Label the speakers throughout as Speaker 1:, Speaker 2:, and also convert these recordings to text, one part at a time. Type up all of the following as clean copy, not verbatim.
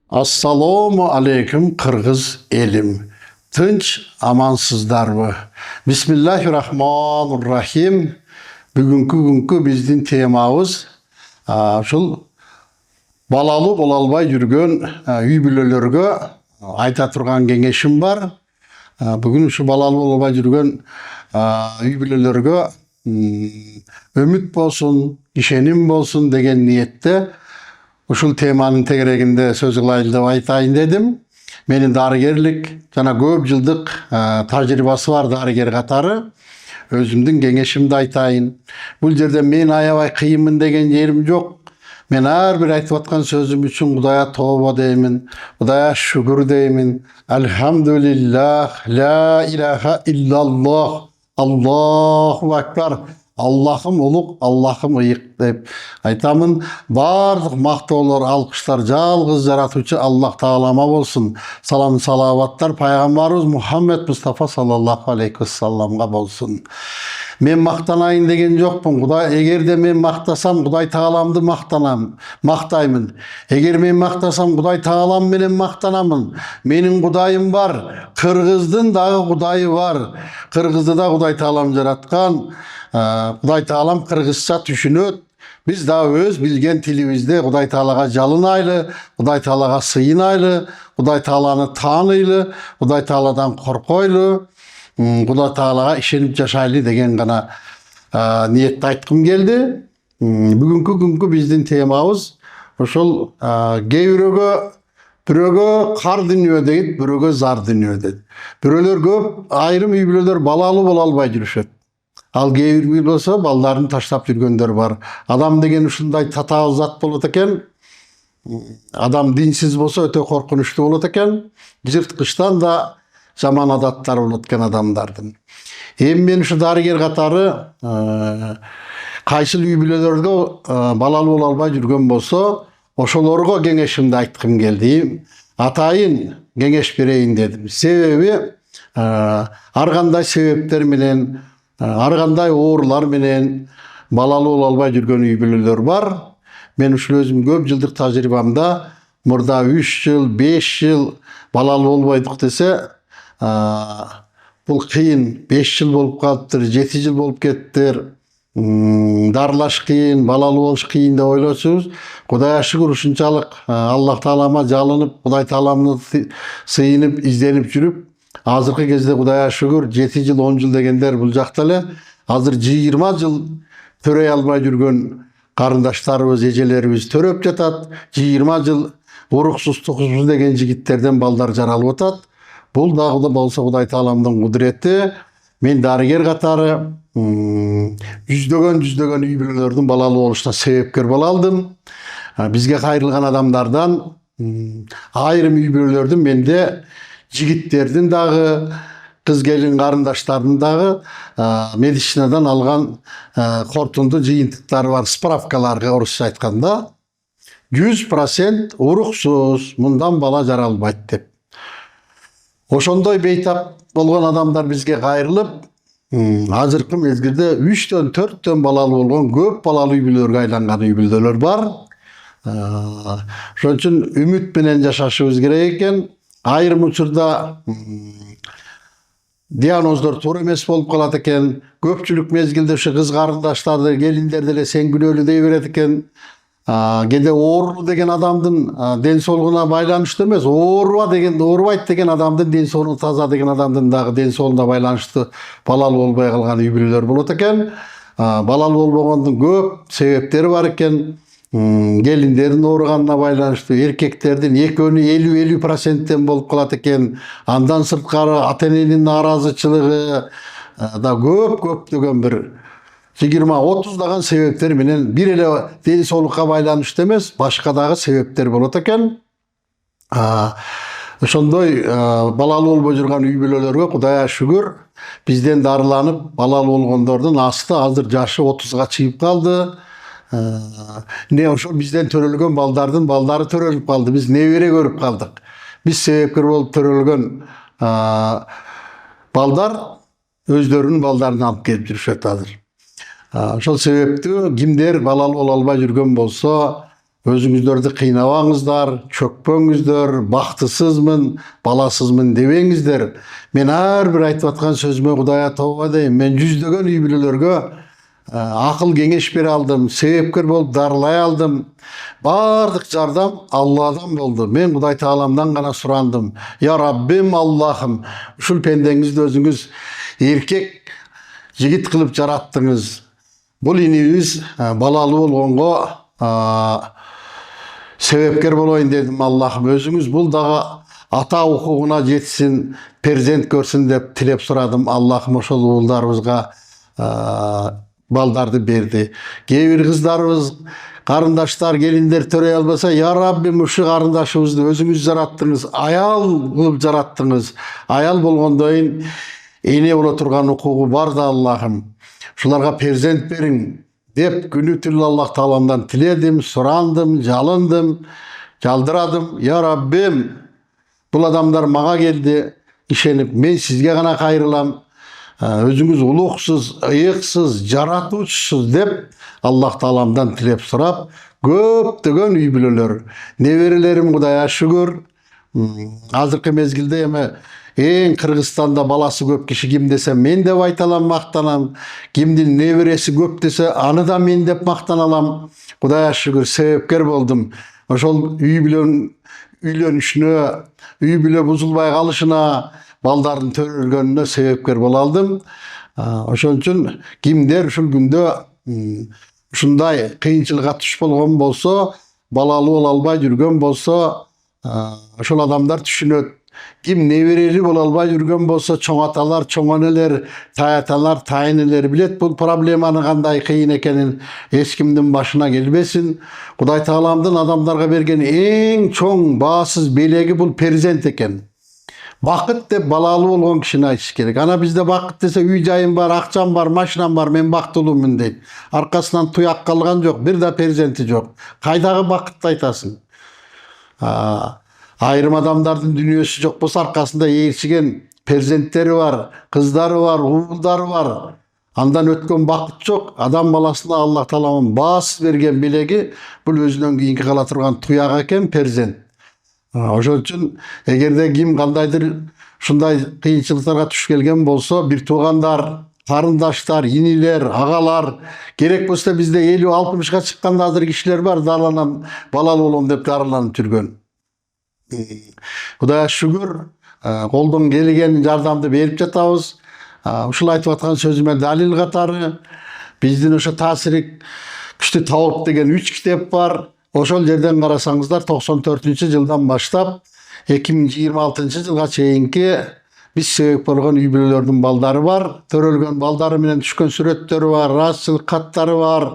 Speaker 1: Assalomu alaykum Qirg'iz elim. Tinch amansızdarmı? Bismillahirrahmanirrahim. Bugunku bizdin temamız şul balalı bolalbay yürgön üy-бүлөлөргө ayta turgan kеңешim var. Bugün şu balalı bolalbay yürgön üy-бүлөлөргө ümit bolsun, işenim bolsun degen niyette uşul temanın tegereginde söz kılayın dep aytayın dedim. Menin darıgerlik jana көп жылдык tajribası var darıger katары. Özümdün kеңешимди aytayın. Bul жерде men аябай кыйынмын деген жерим жок. Men har bir aytıp atkan sözüm üçün Kudaya tövbe deymin, Kudaya şükür deymin. Elhamdülillah, la ilahe illallah, Allahu Ekber. Allah'ım uluk, Allah'ım ıyık deyip aytamın. Bardıq maqtoolor, alkışlar жалгыз жаратуучу Allah Taala'ma bolsun. Salam salavatlar Peygamberimiz Muhammed Mustafa sallallahu aleyhi ve sellem'ga bolsun. Men maqtanayın degen jokpun. Kuday, egerde men maqtasam Kuday Taalamды maqtayмын. Eger men maqtasam Kuday Taalam menen maqtanamын. Menin Kudayım var. Kırgızdın dağı Kudayı var. Kırgızdı da Kuday Taalam jaratkan. Kuday Taalam Kırgızça düşünöt. Biz daha öz bilgen tilimizde Kuday Taala'ga jalınaylı, Kuday Taala'ga sıyınaylı, Kuday Taala'nı tanıylı, Kuday Taala'dan korkoylu, Kuday Taala'ga işenip yaşaylı degen gana niyette aytkım geldi. Bugünkü bizdin temamız ошол бирөөгө кар дүнүйө дейт, бирөөгө зар дүнүйө дейт. Бирөөлөр көп, айрым үй-бүлөлөр балалы боло албай жүрүшөт. Ал кээ бир болсо балдарын таштап жүргөндөр бар. Адам деген ушундай татаал зат болот экен. Адам динсиз болсо өтө коркунучтуу болот экен. Жырткычтан да жаман адаттар болот экен адамдардын. Эми мен ушу дарыгер катары кайсыл үй-бүлөлөргө балалы боло албай жүргөн болсо, ошолорго кеңешимди айткым келди. Атайын кеңеш берейин дедим. Себеби ар кандай себептер менен, ар кандай оорлар менен балалы боло албай жүргөн үй-бүлөлөр бар. Мен ушул өзүм көп жылдык тажрыйбамда мурда 3 жыл, 5 жыл балалы болбойдук десе, бул кыйын. 5 жыл болуп калыптыр, 7 жыл болуп кеттир. Дарылаш кыйын, балалы болуш кыйын деп ойлосуңуз. Кудайга шүгүр ушунчалык Аллах Таалама жалынып, Кудай Тааламны сыйынып, изденип жүрүп, азыркы кезде Кудайга шүгүр 7 жыл, 10 жыл дегендер бул жакта эле азыр 20 жыл төрөй албай жүргөн карындаштарыбыз, эжелерибиз төрөп жатат. 20 жыл уруксуз, туксуз деген жигиттерден балдар жаралып атат. Бул дагы да болсо Кудай Тааламдын кудурети. Мен дарыгер катары жүздөгөн үй-бүлөлөрдүн балалы болушуна себепкер боло алдым. Бизге кайрылган адамдардан айрым үй-бүлөлөрдүн менде жигиттердин дагы, кыз келин карындаштардын дагы медицинадан алган кортунду жыйынтыктары бар, справкаларга орусча айтканда 100% уруксуз, мындан бала жаралбайт деп. Ошондой бейтап болгон адамдар бизге кайрылып, азыркы мезгилде 3-төн 4-төн балалы болгон көп балалы үй-бүлөлөргө айланган үй-бүлөлөр бар. Ошон үчүн үмүт менен жашашыбыз керек экен. Айрым учурда диагноздор туура эмес болуп калат экен. Көпчүлүк мезгилде ушу кыз карындаштарды, келиндерди эле сенгүлөлүү дей берет экен. Кээде оору деген адамдын ден соолугуна байланыштуу эмес, оорубайт деген адамдын ден соолугу таза деген адамдын дагы ден соолугуна байланыштуу балалы болбой калган үй-бүлөлөр болот экен. Балалы болбогондун көп себептери бар экен. Келиндердин ооруганына байланыштуу, эркектердин 2-50% болуп калат экен. Андан сырткары ата-эненин нааразычылыгы да көп деген бир 20-30 даган себептер менен бир эле ден соолукка байланыштуу эмес, башка дагы себептер болот экен. Ошондой балалы болбой жүргөн үй-бүлөлөргө Кудайга шүгүр, бизден дарыланып балалы болгондордун асты азыр жашы 30-га чыгып калды. Ошо бизден төрөлгөн балдардын балдары төрөлүп калды. Биз небере көрүп калдык. Биз себепкер болуп төрөлгөн балдар өздөрүнүн балдарын алып келип жүрүшөт азыр. Ошол себептүү кимдер балалуу боло албай жүргөн болсо, өзүңүздөрдү кыйнабаңыздар, чөкпөңүздөр, бактысызмын, баласызмын дебеңиздер. Мен ар бир айтып аткан сөзүмө Кудайга тобо дейм. Мен жүздөгөн үй бүлөлөргө акыл кеңеш бере алдым, себепкер болуп дарылай алдым. Бардык жардам Алладан болду. Мен Кудай Тааламдан гана сурандым. Я Раббим, Аллахым, ушул пендеңизди өзүңүз эркек жигит кылып жараттыңыз. Бул инибиз балалуу болгонго себепкер болоюн дедим. Аллахым, өзүңүз бул дагы ата укугуна жетсин, перзент көрсүн деп тилеп сурадым. Аллахым ошол уулдарыбызга балдарды берди. Кээ бир кыздарыбыз, карындаштар, келиндер төрөй албаса, я Раббим, ушу карындашыбызды өзүңүз жараттыңыз, аял кылып жараттыңыз. Аял болгондон эне боло турган укугу бар да, Аллахым. Шуларга перзент бериң деп күнү түнү Аллах Тааламдан тиледим, сурандым, жалындым, жалдырадым. Я Раббим, бул адамдар мага келди, ишенип, мен сизге гана кайрылам. Өзүңүз улуксуз, ыйыксыз, жаратуучусуз деп Аллах Тааламдан тилеп сурап, көптөгөн үй бүлөлөр, неберелерим Кудайга шүгүр. Азыркы мезгилде эми эң Кыргызстанда баласы көп киши ким десе мен деп айта алам, мактанам. Кимдин небереси көп десе аны да мен деп мактаналам. Кудайга шүгүр, себепкер болдум. Ошол үй бүлөнүн үйлөнүшүнө, үй бүлө бузулбай калышына, балдардын төрөлгөнүнө себепкер боло алдым. Ошон үчүн кимдер ушул күндө ушундай кыйынчылыкка туш болгон болсо, балалуу боло албай жүргөн болсо, ошол адамдар түшүнөт. Ким неберели боло албай жүргөн болсо, чоң аталар, чоң энелер, тай аталар, тай энелер билет бул проблеманын кандай кыйын экенин. Эч кимдин башына келбесин. Кудай Тааламдын адамдарга берген эң чоң баасыз белеги бул перзент экен. Бакыт деп балалуу болгон кишини айтыш керек. Ана бизде бакыт десе үй жайым бар, акчам бар, машинам бар, мен бактылуумун дейт. Аркасынан туяк калган жок, бир да перзенти жок. Кайдагы бакытты айтасың? Айрым адамдардын дүнүйөсү жок болсо, аркасында ээрчиген перзенттери бар, кыздары бар, уулдары бар. Андан өткөн бакыт жок. Адам баласына Аллах Тааламдын баасыз берген белеги бул өзүнөн кийинки кала турган туяк экен, перзент. Ошол үчүн эгерде ким кандайдыр ушундай кыйынчылыктарга туш келген болсо, бир туугандар, карындаштар, инилер, агалар, керек болсо бизде 50-60га чыкканда азыр кишилер бар, дарыланам, балалуу болом деп дарыланып жүргөн. Кудайга шүгүр, колдон келген жардамды берип жатабыз. Ушул айтып аткан сөзүмө далил катары биздин ошо таасири күчтүү Тауып деген 3 китеп бар. Ошол жерден карасаңыздар 94-жылдан баштап 2026-жылга чейинки биз себеп болгон үй бүлөлөрдүн балдары бар. Төрөлгөн балдары менен түшкөн сүрөттөрү бар, ыраазычылык каттары бар,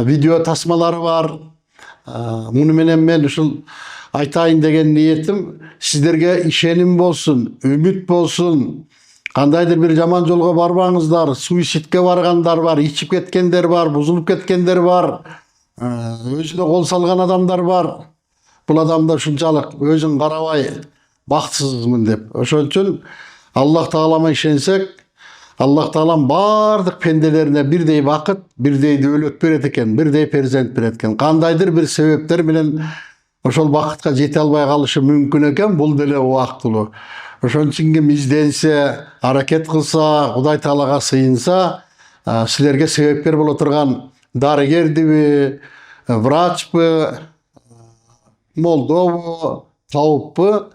Speaker 1: видео тасмалары бар. Муну менен мен ушул айтайын деген ниетим сиздерге ишеним болсун, үмүт болсун. Кандайдыр бир жаман жолго барбаңыздар. Суицидке баргандар бар, ичип кеткендер бар, бузулуп кеткендер бар. Өзүнө кол салган адамдар бар. Бул адамдар ушунчалык өзүн карабай бактысызмын деп. Ошон үчүн Аллах Таалама ишенсек, Аллах Таалам бардык пенделерине бирдей бакыт, бирдей дөөлөт берет экен, бирдей перзент берет экен. Кандайдыр бир себептер менен ошол бакытка жете албай калышы мүмкүн экен, бул деле убактылуу. Ошон үчүн ким изденсе, аракет кылса, Кудай Таалага сыйынса, силерге себепкер боло турган дарыгердиби, врачпы, молдобу, Тауппу,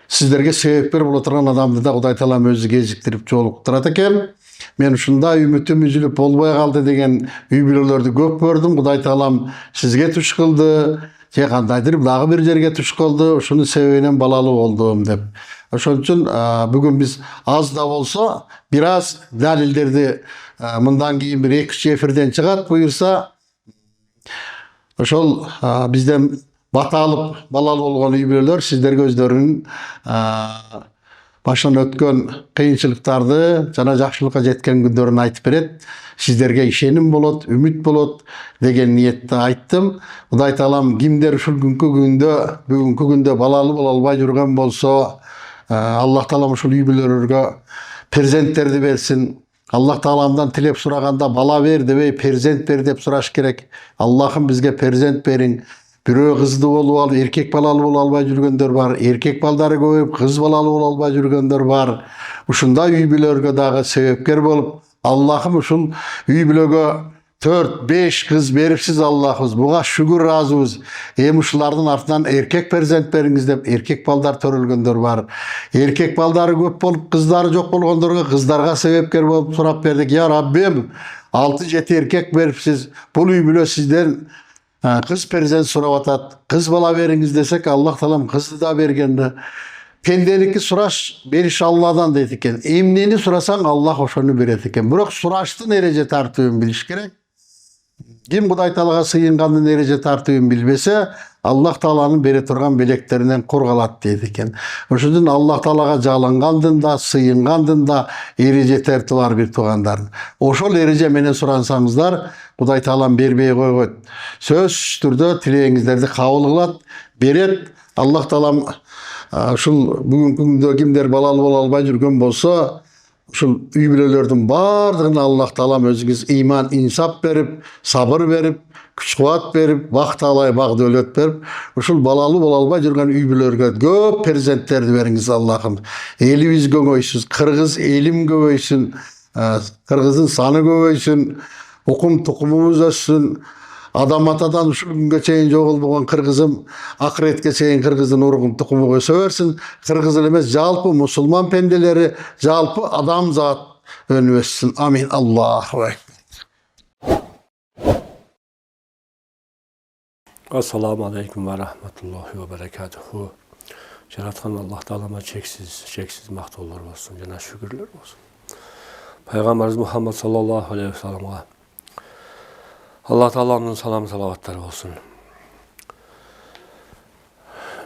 Speaker 1: сиздерге себепкер боло турган адамды да Кудай Таалам өзү кезиктирип жолуктурат экен. Мен ушундай үмүтүм үзүлүп болбой калды деген үй бүлөлөрдү көп көрдүм. Кудай Таалам сизге туш кылды, же кандайдыр дагы бир жерге туш кылды, ушунун себебинен балалуу болдум деп. Ошон үчүн бүгүн биз аз да болсо бир аз далилдерди мындан кийин бир 2-3 эфирден чыгат буюрса, ошол бизден бата алып балалуу болгон үй бүлөлөр сиздерге өздөрүнүн башынан өткөн кыйынчылыктарды жана жакшылыкка жеткен күндөрүн айтып берет. Сиздерге ишеним болот, үмүт болот деген ниетте айттым. Кудай Таалам кимдер ушул бүгүнкү күндө балалуу боло албай жүргөн болсо, Аллах Таалам ушул үй бүлөлөргө перзенттерди берсин. Аллах Taalamdan tilep suraganda bala ver debey perzent ber dep suraş kerek. Allah'ım bizge perzent berin. Bирөө кызды болуп алып, эркек балалуу боло албай жүргөндөр бар. Эркек балдары көбөйүп, кыз балалуу боло албай жүргөндөр бар. Ушундай үй бүлөлөргө дагы себепкер болуп, Аллахым ушул үй бүлөгө 4-5 kız beripsiz Allah'ız. Buğa şükür razıyız. Ушулардын артынан erkek perzent beriңiz деп erkek балдар төрөлгөндөр бар. Erkek балдары көп болуп, кыздары жок болгондорго кыздарга себепкер болуп сурап бердик. Я Раббим, 6-7 erkek beripsiz. Бул үй бүлө сизден kız perzent сурап атат. Kız bala beriңiz desek, Allah Taalam kızды да бергенди. Pendelikki suraş beriş Allah'dan deydi eкен. Emneni surasan Allah ошону берет экен. Бирок сураштын эреже тартыбын билиш керек. Ким Кудай Таалага сыйынгандын эреже тартыбын билбесе, Аллах Тааланын бере турган белектеринен кургалат дейт экен. Ошондон Аллах Таалага жалынгандын да, сыйынгандын да эреже тартыпы бар бир туугандардын. Ошол эреже менен сурансаңыздар, Кудай Таалам бербей койбойт. Сөзсүз түрдө тилегиңиздерди кабыл кылат, берет. Аллах Таалам ушул бүгүнкү күндө кимдер балалуу боло албай жүргөн болсо, ушул үй бүлөлөрдүн бардыгына Аллах Таалам өзүңүз иман, инсап берип, сабыр берип, күч кубат берип, бак таалай бак дөөлөт берип, ушул балалуу боло албай жүргөн үй бүлөлөргө көп перзенттерди бериңиз Аллахым. Элибиз көбөйсүн, кыргыз элим көбөйсүн, кыргыздын саны көбөйсүн, укум тукумубуз өссүн. Адам атадан ушул күнгө чейин жоголбогон кыргызым акыретке чейин кыргыздын уругун тукуму өсө берсин. Кыргыз эле эмес, жалпы мусулман пенделери, жалпы адам зат өнүп өссүн. Амин. Аллаху акбар.
Speaker 2: Assalamu aleykum ve rahmetullahi ve berekatuhu. Жараткан Аллах Таалама чексиз мактоолор болсун жана шүгүрлөр болсун. Пайгамбарыбыз Мухаммад саллаллаху алейхи ва салламга Аллах Тааламдын салам салаваттары болсун.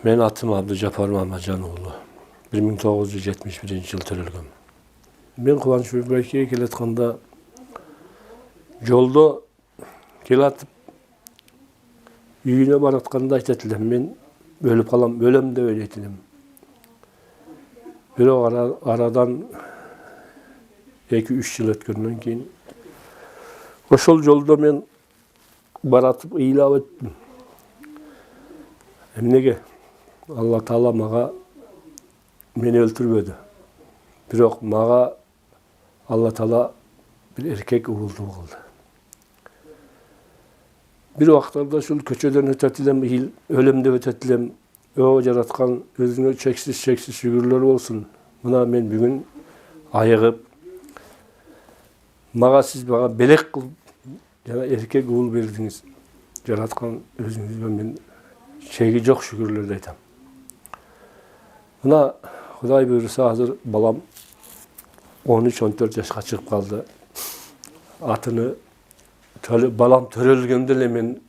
Speaker 2: Мен атым Абдыжапар Мамаджан уулу. 1971 жыл төрөлгөм. Мен Кубаныч Бөйбөйкөй келатканда жолдо келатып үйүнө баратканда айтат элем, мен өлүп калам, өлөм деп ойлойт элем. Бирок арадан 2-3 жыл өткөндөн кийин ошол жолдо мен баратып ыйлап өттүм. Эмнеге? Алла Таала мага мени өлтүрбөдү. Бирок мага Алла Таала бир эркек уулду кылды. Бир убактарда ушул көчөдөн өтөт элем, өлөм деп өтөт элем. О жараткан, өзүңө чексиз шүгүрлөр болсун. Мына мен бүгүн айыгып, сиз мага белек кылып жана эркек уул бердиңиз. Жараткан өзүңүзгө мен чеги жок шүгүрлөрдү айтам. Мына Кудай буйруса азыр балам 13-14 жашка чыгып калды. Атыны балам төрөлгөндө эле мен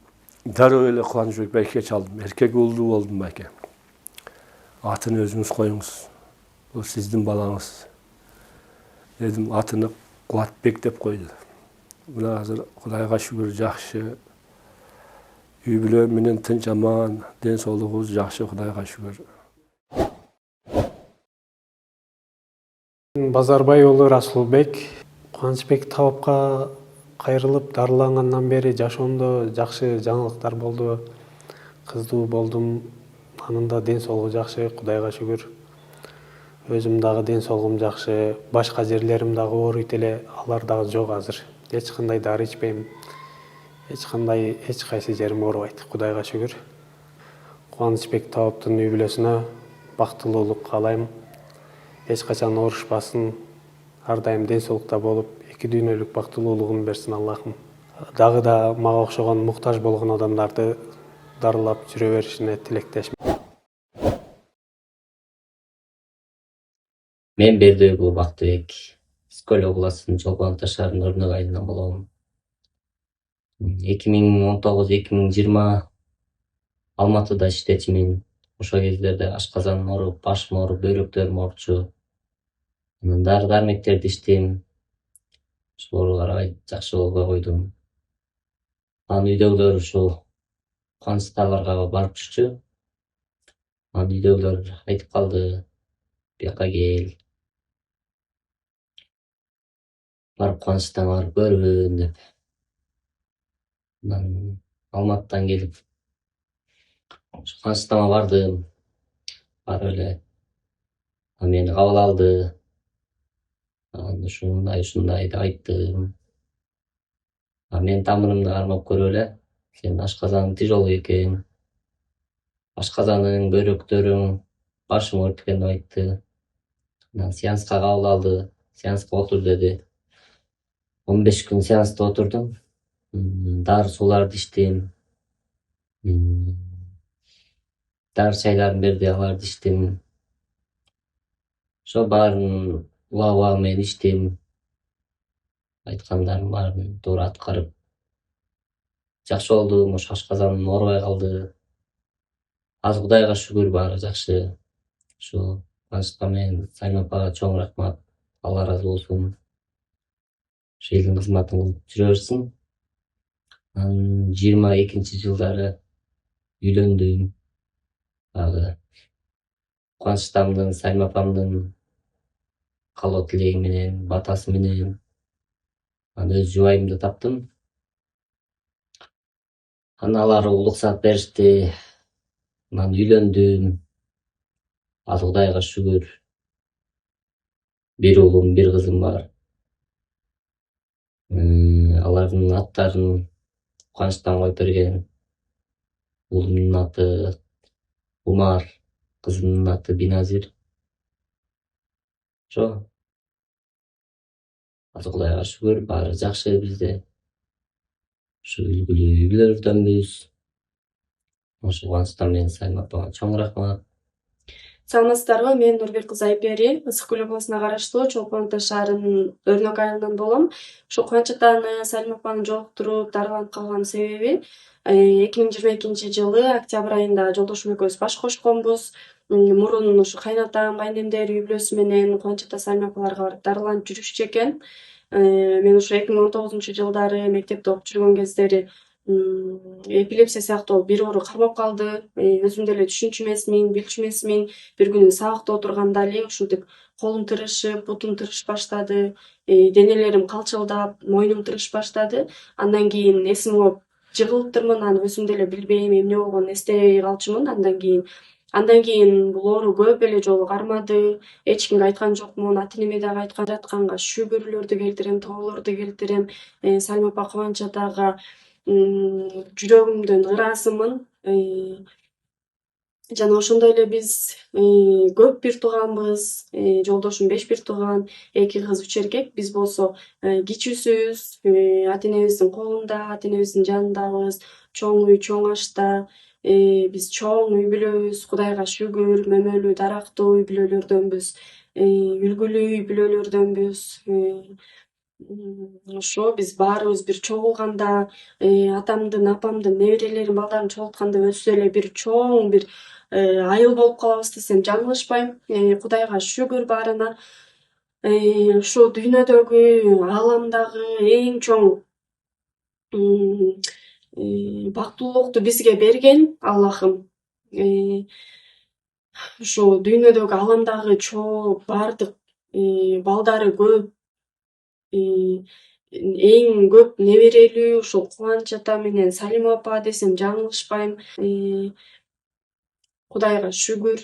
Speaker 2: дароо эле Кубанычбек байке чалдым. Эркек уулду болдум байке. Атыны өзүңүз коюңуз. Бул сиздин балаңыз. Дедим, атыны Кубатбек деп койду. Мына азыр Кудайга шүгүр жакшы. Үй бүлө менен тынч аман, ден соолугубуз жакшы, Кудайга шүгүр.
Speaker 3: Базарбай уулу Расулбек, Кубанычбек табапка кайрылып дарылангандан бери жашоомдо жакшы жаңылыктар болду. Кыздуу болдум. Анында ден соолугу жакшы, Кудайга шүгүр. Өзүм дагы ден соолугум жакшы. Башка жерлерим дагы ооруйт эле, алар дагы жок азыр. Эч кандай дары ичпейм. Эч кайсы жерим оорубайт, Кудайга шүгүр. Кубанычбек табаптын үй бүлөсүнө бактылуулук каалайм. Эч качан оорушпасын, ар дайым ден соолукта болуп, эки дүйнөлүк бактылуулугун берсин Аллахым. Дагы да мага окшогон муктаж болгон адамдарды дарылап жүрө беришине тилектешмин.
Speaker 4: Мен Бердиев Бактыбек, Скөл областынын Чолпон Ташарынын Өрнөк айылынан болом. 2019-2020 Алматыда иштечимин. Ошол кездерде ашказаным ооруп, башым ооруп, бөйрөктөрүм оорчу. Дары дармектерди иштейм. Ошолорго карабай жакшы болбой койдум. Анан үйдөгүлөр ушул Кубанычтагыларга барып жүрчү. Анан үйдөгүлөр айтып калды, бияка кел. барып кубанычтан барып көрүн деп. Анан Алматыдан келип кубанычтама бардым. Барып эле мени кабыл алды. Анан ушундай деп айттым. Менин тамырымды кармап көрүп эле, сенин ашказаның тяжелый экен. Ашказаның, бөйрөктөрүң башың ооруйт экен деп айтты. Анан сеанска кабыл алды. Сеанска отур деди. 15 күн сеанста отурдум. Дары сууларды ичтим. Дары чайларын берди, аларды ичтим. Ошо баарын уга менен ичтим. Айткандардын баарын туура аткарып жакшы болдум. Ошо ашказаным оорубай калды. Азыр Кудайга шүгүр баары жакшы. Ошо Кубанычка менен Сайым апага чоң рахмат. Алла ыраазы болсун. Ошо элдин кызматын кылып жүрө берсин. Анан 22-жылдары үйлөндүм. Дагы Кубанычтамдын, Сайым апамдын каалоо тилеги менен, батасы менен анан өз жубайымды таптым. Анан алар уруксат беришти. Анан үйлөндүм. Азыр Кудайга шүгүр. Бир уулум, бир кызым бар. Алардын аттарын Кубанычтан коюп берген. Уулумдун аты Умар, кызымдын аты Биназир. Ошо азыр Кудайга шүгүр, баары жакшы бизде. Ушу үлгүлүү үй бүлөлөрдөнбүз. Ошо Кубанычтан менен Сайым апага чоң рахмат.
Speaker 5: Саламатсыздарбы? Мен Нурбек кызы Айпери, Ысык Көл облусуна караштуу Чолпон Ата шаарынын Өрнөк айылынан болом. Ушу Кубаныч атаны, Сайым апаны жолуктуруп дарыланып калган себеби 2022-жылы октябрь айында жолдошум экөөбүз баш кошконбуз. Мурун ушу кайнатам, кайнемдер үй бүлөсү менен Кубаныч ата, Сайым апаларга барып дарыланып жүрүшчү экен. Мен ушу 2019-жылдары мектепте окуп жүргөн кездери эпилепсия сыяктуу бир оору кармап калды. Өзүм деле түшүнчү эмесмин, билчү эмесмин. Бир күнү сабакта отурганда эле ушинтип колум тырышып, бутум тырышып баштады. Денелерим калчылдап, мойнум тырышып баштады. Андан кийин эсим алып жыгылыптырмын. Анан өзүм деле билбейм эмне болгонун эстебей калчумун. Андан кийин бул оору көп эле жолу кармады. Эч кимге айткан жокмун. Ата энеме дагы айткан жатканга шүгүрлөрдү келтирем, тоолорду келтирем. Сайым апа, Кубаныч атага жүрөгүмдөн ыраазымын. Жана ошондой эле биз көп бир тууганбыз. Жолдошум 5 бир тууган, 2 кыз, 3 эркек. Биз болсо кичүүсүбүз. Ата энебиздин колунда, ата энебиздин жанындабыз. Чоң үй, чоң ашта. Биз чоң үй бүлөбүз. Кудайга шүгүр, мөмөлүү, дарактуу үй бүлөлөрдөнбүз. Үлгүлүү үй бүлөлөрдөнбүз. Ошо биз баарыбыз бир чогулганда, атамдын, апамдын неберелерин, балдарын чогултканда өзү эле бир чоң бир айыл болуп калабыз десем жаңылышпайм. Кудайга шүгүр баарына. Ушу дүйнөдөгү, ааламдагы эң чоң бактылуулукту бизге берген Аллахым. Ушу дүйнөдөгү, ааламдагы бардык балдары көп, эң көп неберелүү ушул Кубаныч ата менен Сайым апа десем жаңылышпайм. Кудайга шүгүр.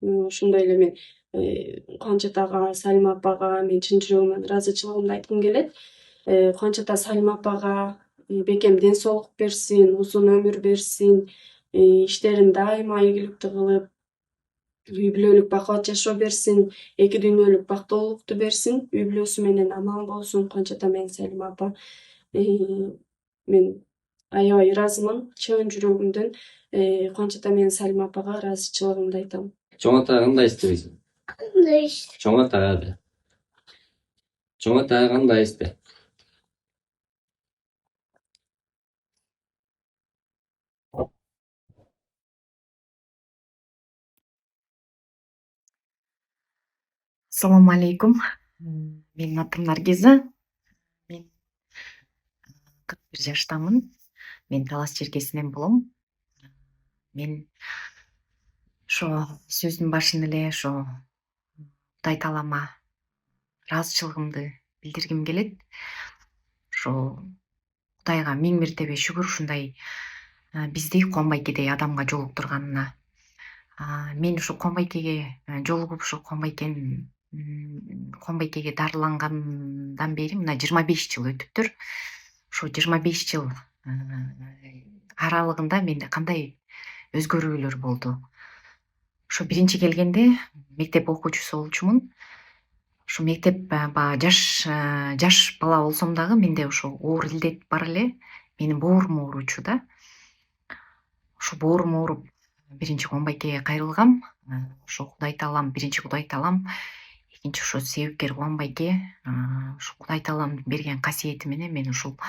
Speaker 5: Ошондой эле мен Кубаныч атага, Сайым апага мен чын жүрөгүмөн ыраазычылыгымды айткым келет. Кубаныч ата, Сайым апага бекем ден соолук берсин, узун өмүр берсин, иштерин дайыма ийгиликтүү кылып, үй бүлөлүк бакубат жашоо берсин, эки дүйнөлүк бактылуулукту берсин, үй бүлөсү менен аман болсун Кубаныч ата менен Сайым апа. Мен аябай ыраазымын, чын жүрөгүмдөн Кубаныч ата менен Сайым апага ыраазычылыгымды айтам.
Speaker 4: Чоң ата кандай эстебейсиң? Чоң атага кандай эсте?
Speaker 6: Assalamu алейкум. Менин атым Наргиза. Мен 41 жаштамын. Мен Талас черкесинен болом. Мен ошо сөздүн башында эле ошо Кудай таалама ыраазычылыгымды билдиргим келет. Ошо Кудайга миң мертебе шүгүр ушундай бизди Куанбайкедей адамга жолуктурганына. Мен ушу Куанбайкеге жолугуп, ушу Куанбайкеге дарылангандан бери мына 25 жыл өтүптүр. Ошо 25 жыл аралыгында менде кандай өзгөрүүлөр болду. Ошо биринчи келгенде мектеп окуучусу болчумун. Ошо мектеп баягы жаш бала болсом дагы менде ошо оор илдет бар эле. Менин боорум ооручу да. Ошо боорум ооруп биринчи Куанбайкеге кайрылгам. Ошо Кудай Таалам, биринчи Кудай Таалам, экинчи ошо себепкер Куанбайке, ошо Кудай Таалам берген касиети менен мен ушул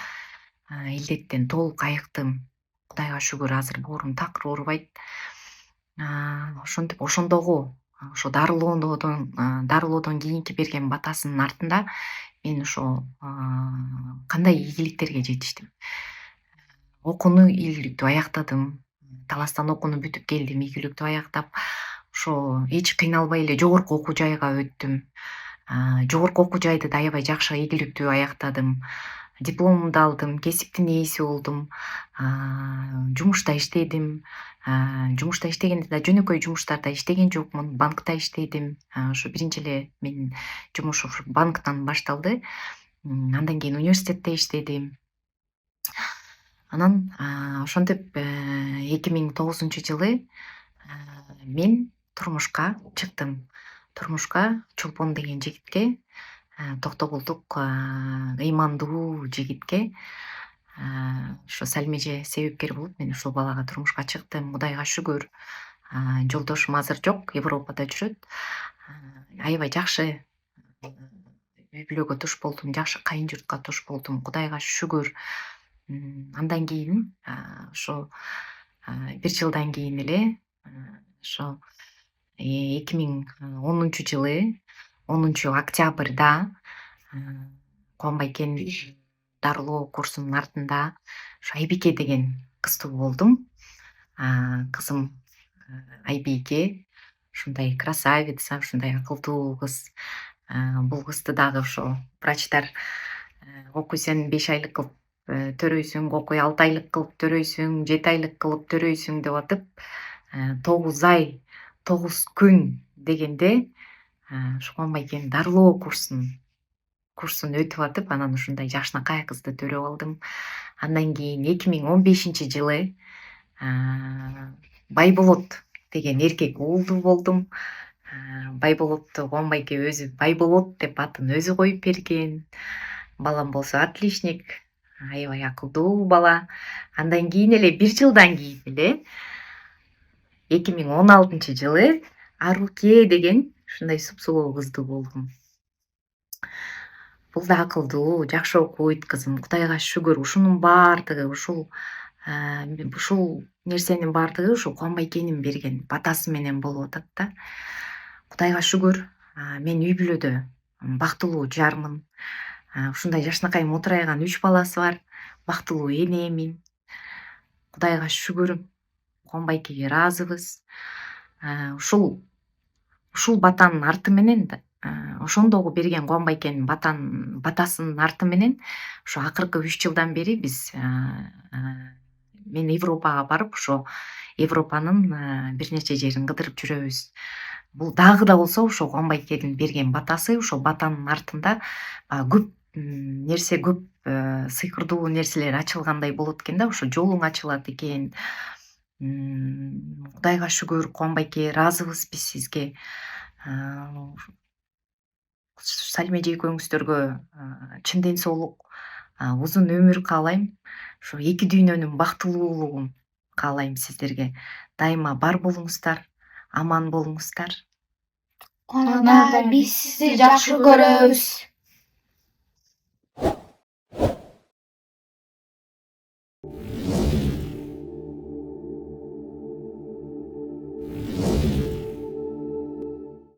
Speaker 6: илдеттен толук айыктым. Кудайга шүгүр, азыр боорум такыр оорубайт. Ошентип ошондогу ошо дарылоодон кийинки берген батасынын артында мен ошо кандай ийгиликтерге жетиштим. Окууну ийгиликтүү аяктадым. Таластан окууну бүтүп келдим, ийгиликтүү аяктап, ошо эч кыйналбай эле жогорку окуу жайга өттүм. Жогорку окуу жайды да аябай жакшы, ийгиликтүү аяктадым. Дипломумду алдым, кесиптин ээси болдум. Жумушта иштедим. Жумушта иштегенде да жөнөкөй жумуштарда иштеген жокмун. Банкта иштедим. Ошо биринчи эле менин жумуш ушу банктан башталды. Андан кийин университетте иштедим. Анан ошентип 2009-жылы мен турмушка чыктым. Турмушка Чолпон деген жигитке, Токтобулдук ыймандуу жигитке, ошо Салмеже себепкер болуп мен ушул балага турмушка чыктым. Кудайга шүгүр. Жолдошум азыр жок, Европада жүрөт. Аябай жакшы үй бүлөгө туш болдум, жакшы кайын журтка туш болдум. Кудайга шүгүр. Андан кийин ошо 1 жылдан кийин эле ошо 2010-жылы 10-октябрда Куанбайкенин дарылоо курсунун артында ошо Айбике деген кызды болдум. Кызым Айбике ушундай красавица, ушундай акылдуу кыз. Бул кызды дагы ошо врачтар окуйсаң 5 айлык кылып төрөйсүң, окуй 6 айлык кылып төрөйсүң, 7 айлык кылып төрөйсүң деп атып, 9 ай 9 күн дегенде ушу Куанбайкенин дарылоо курсун өтүп атып, анан ушундай жакшынакай кызды төрөп алдым. Андан кийин 2015-жылы Байболот деген эркек уулду болдум. Байболотту Куанбайке өзү Байболот деп атын өзү коюп берген. Балам болсо отличник, аябай акылдуу бала. Андан кийин эле 1 жылдан кийин эле 2016-жылы Аруке деген ушундай супсулуу кызды болдум. Бул да акылдуу, жакшы окуйт кызым. Кудайга шүгүр. Ушунун баардыгы ушул нерсенин баардыгы ушу Куанбайкенин берген батасы менен болуп атат да. Кудайга шүгүр. Мен үй бүлөдө бактылуу жармын. Ушундай жакшынакай мотурайган 3 баласы бар. Бактылуу энемин. Кудайга шүгүр. Куанбайкеге ыраазыбыз. Ушул батанын арты менен ошондогу берген Куанбайкенин батасынын арты менен ошо акыркы 3 жылдан бери биз мен Европага барып, ошо Европанын бир нече жерин кыдырып жүрөбүз. Бул дагы да болсо ошо Куанбайкенин берген батасы, ошо батанын артында көп нерсе, көп сыйкырдуу нерселер ачылгандай болот экен да, ошо жолуң ачылат экен. Кудайга шүгүр, Куанбайке, ыраазыбыз биз сизге. Салмеже экөөңүздөргө чын ден соолук, узун өмүр каалайм. Ошо эки дүйнөнүн бактылуулугун каалайм сиздерге. Дайыма бар болуңуздар, аман болуңуздар.
Speaker 7: Ана биз сизди жакшы көрөбүз.